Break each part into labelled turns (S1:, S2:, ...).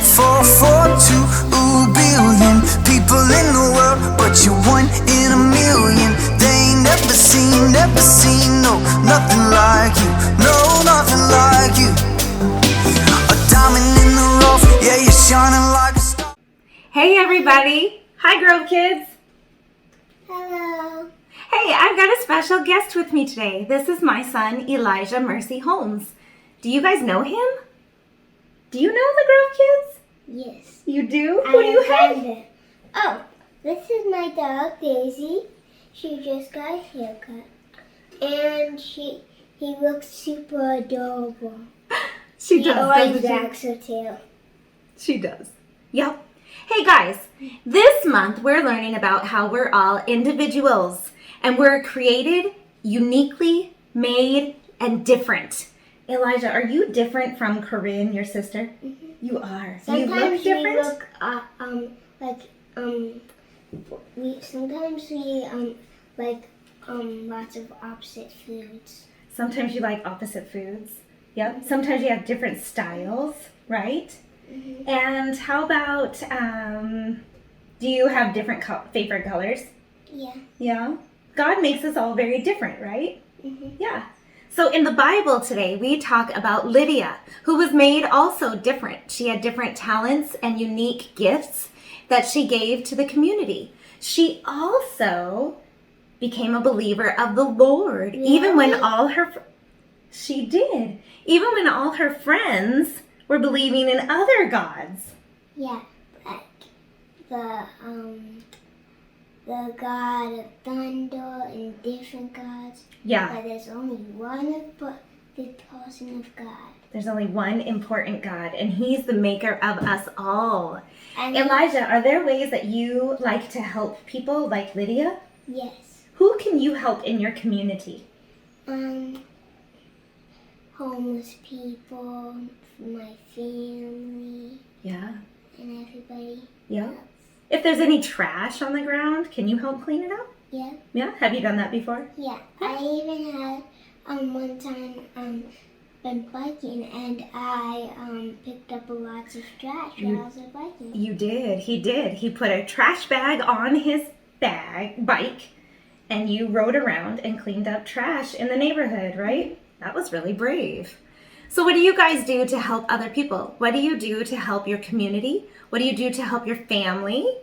S1: 442 billion people in the world, but you're one in a million. They ain't never seen, no, nothing like you, no, nothing like you. A diamond in the rough, yeah, you're shining like a star.
S2: Hey everybody! Hi Grove Kids!
S3: Hello.
S2: Hey, I've got a special guest with me today. This is my son, Elijah Mercy Holmes. Do you guys know him? Do you know the Grove Kids?
S3: Yes.
S2: You do? Who do you have?
S3: It. Oh, this is my dog, Daisy. She just got a haircut. And he looks super adorable.
S2: She does,
S3: always
S2: doesn't she?
S3: wags her tail.
S2: She does. Yep. Hey guys, this month we're learning about how we're all individuals and we're created, uniquely made, and different. Elijah, are you different from Corinne, your sister? Mm-hmm. You are. Do you look different?
S3: Sometimes we like lots of opposite foods.
S2: Sometimes you like opposite foods. Yep. Sometimes you have different styles, right? Mm-hmm. And how about, do you have different favorite colors?
S3: Yeah.
S2: Yeah? God makes us all very different, right?
S3: Mm-hmm.
S2: Yeah. So in the Bible today, we talk about Lydia, who was made also different. She had different talents and unique gifts that she gave to the community. She also became a believer of the Lord,
S3: really?
S2: even when all her friends were believing in other gods.
S3: Yeah, like the god of thunder and different gods.
S2: Yeah.
S3: But there's only one the person of God.
S2: There's only one important God, and He's the maker of us all.
S3: And
S2: Elijah, are there ways that you like to help people like Lydia?
S3: Yes.
S2: Who can you help in your community?
S3: Homeless people, my family.
S2: Yeah.
S3: And everybody.
S2: Yeah.
S3: else.
S2: If there's any trash on the ground, can you help clean it up?
S3: Yeah.
S2: Yeah? Have you done that before?
S3: Yeah. I even had one time been biking and I picked up lots of trash while I was biking.
S2: You did. He did. He put a trash bag on his bike, and you rode around and cleaned up trash in the neighborhood, right? That was really brave. So what do you guys do to help other people? What do you do to help your community? What do you do to help your family?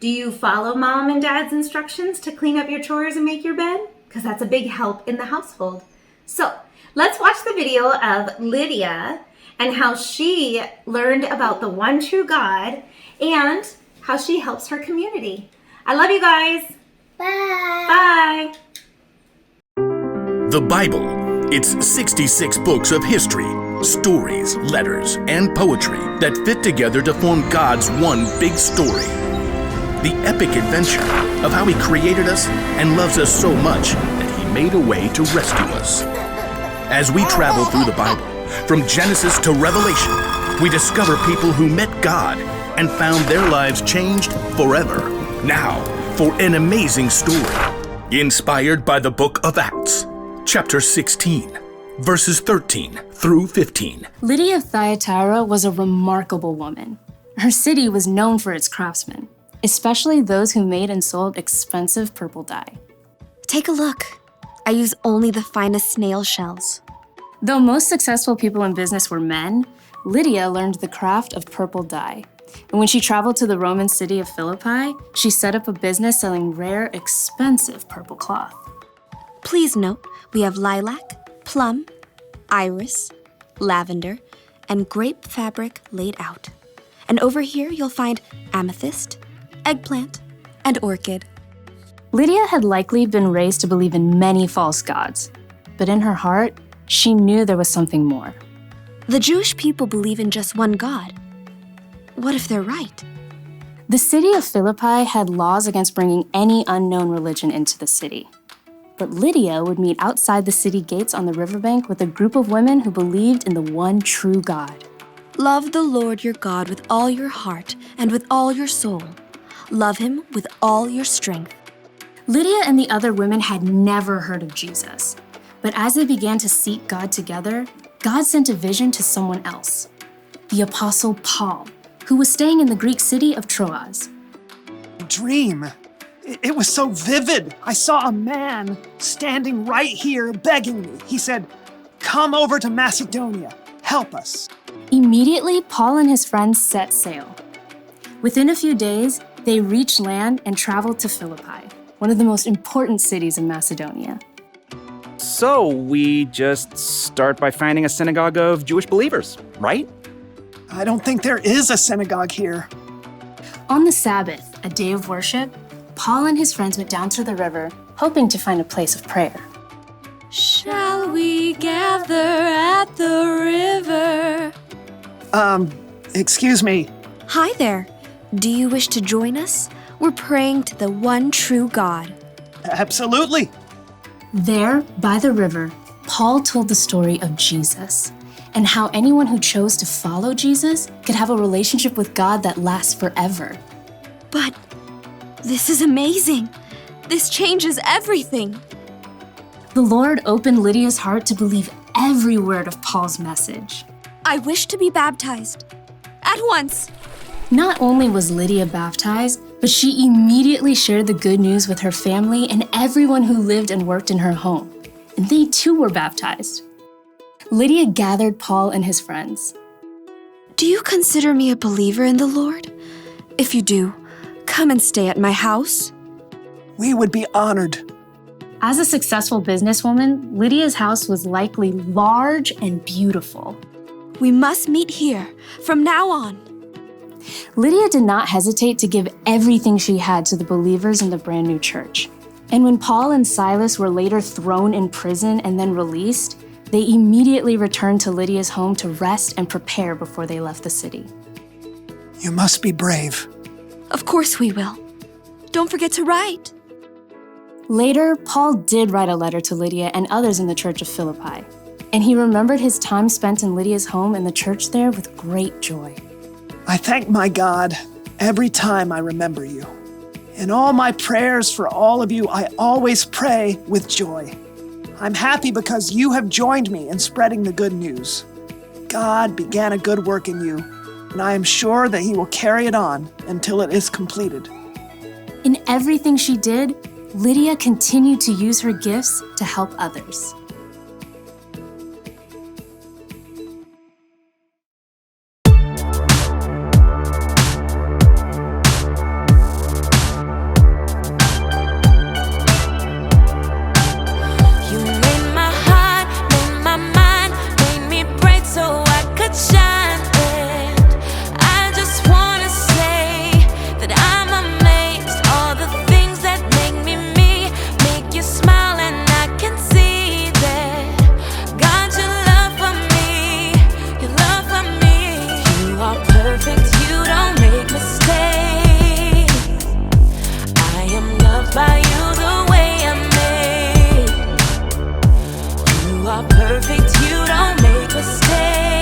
S2: Do you follow mom and dad's instructions to clean up your chores and make your bed? Because that's a big help in the household. So let's watch the video of Lydia and how she learned about the one true God and how she helps her community. I love you guys.
S3: Bye.
S2: Bye.
S4: The Bible. It's 66 books of history, stories, letters, and poetry that fit together to form God's one big story. The epic adventure of how He created us and loves us so much that He made a way to rescue us. As we travel through the Bible, from Genesis to Revelation, we discover people who met God and found their lives changed forever. Now, for an amazing story, inspired by the book of Acts. Chapter 16, verses 13 through 15.
S5: Lydia of Thyatira was a remarkable woman. Her city was known for its craftsmen, especially those who made and sold expensive purple dye.
S6: Take a look. I use only the finest snail shells.
S5: Though most successful people in business were men, Lydia learned the craft of purple dye. And when she traveled to the Roman city of Philippi, she set up a business selling rare, expensive purple cloth.
S6: Please note, we have lilac, plum, iris, lavender, and grape fabric laid out. And over here you'll find amethyst, eggplant, and orchid.
S5: Lydia had likely been raised to believe in many false gods, but in her heart, she knew there was something more.
S6: The Jewish people believe in just one God. What if they're right?
S5: The city of Philippi had laws against bringing any unknown religion into the city. But Lydia would meet outside the city gates on the riverbank with a group of women who believed in the one true God.
S6: Love the Lord your God with all your heart and with all your soul. Love Him with all your strength.
S5: Lydia and the other women had never heard of Jesus. But as they began to seek God together, God sent a vision to someone else, the Apostle Paul. who was staying in the Greek city of Troas.
S7: Dream. It was so vivid. I saw a man standing right here begging me. He said, "Come over to Macedonia. Help us."
S5: Immediately, Paul and his friends set sail. Within a few days, they reached land and traveled to Philippi, one of the most important cities in Macedonia.
S8: So we just start by finding a synagogue of Jewish believers, right?
S7: I don't think there is a synagogue here.
S5: On the Sabbath, a day of worship, Paul and his friends went down to the river, hoping to find a place of prayer.
S6: Shall we gather at the river?
S7: Excuse me.
S6: Hi there. Do you wish to join us? We're praying to the one true God.
S7: Absolutely.
S5: There, by the river, Paul told the story of Jesus and how anyone who chose to follow Jesus could have a relationship with God that lasts forever.
S6: But this is amazing. This changes everything.
S5: The Lord opened Lydia's heart to believe every word of Paul's message.
S6: I wish to be baptized. At once.
S5: Not only was Lydia baptized, but she immediately shared the good news with her family and everyone who lived and worked in her home. And they too were baptized. Lydia gathered Paul and his friends.
S6: Do you consider me a believer in the Lord? If you do, come and stay at my house.
S7: We would be honored.
S5: As a successful businesswoman, Lydia's house was likely large and beautiful.
S6: We must meet here from now on.
S5: Lydia did not hesitate to give everything she had to the believers in the brand new church. And when Paul and Silas were later thrown in prison and then released, they immediately returned to Lydia's home to rest and prepare before they left the city.
S7: You must be brave.
S6: Of course we will. Don't forget to write.
S5: Later, Paul did write a letter to Lydia and others in the church of Philippi, and he remembered his time spent in Lydia's home and the church there with great joy.
S7: I thank my God every time I remember you. In all my prayers for all of you, I always pray with joy. I'm happy because you have joined me in spreading the good news. God began a good work in you, and I am sure that he will carry it on until it is completed.
S5: In everything she did, Lydia continued to use her gifts to help others.
S1: Perfect, you don't make mistakes.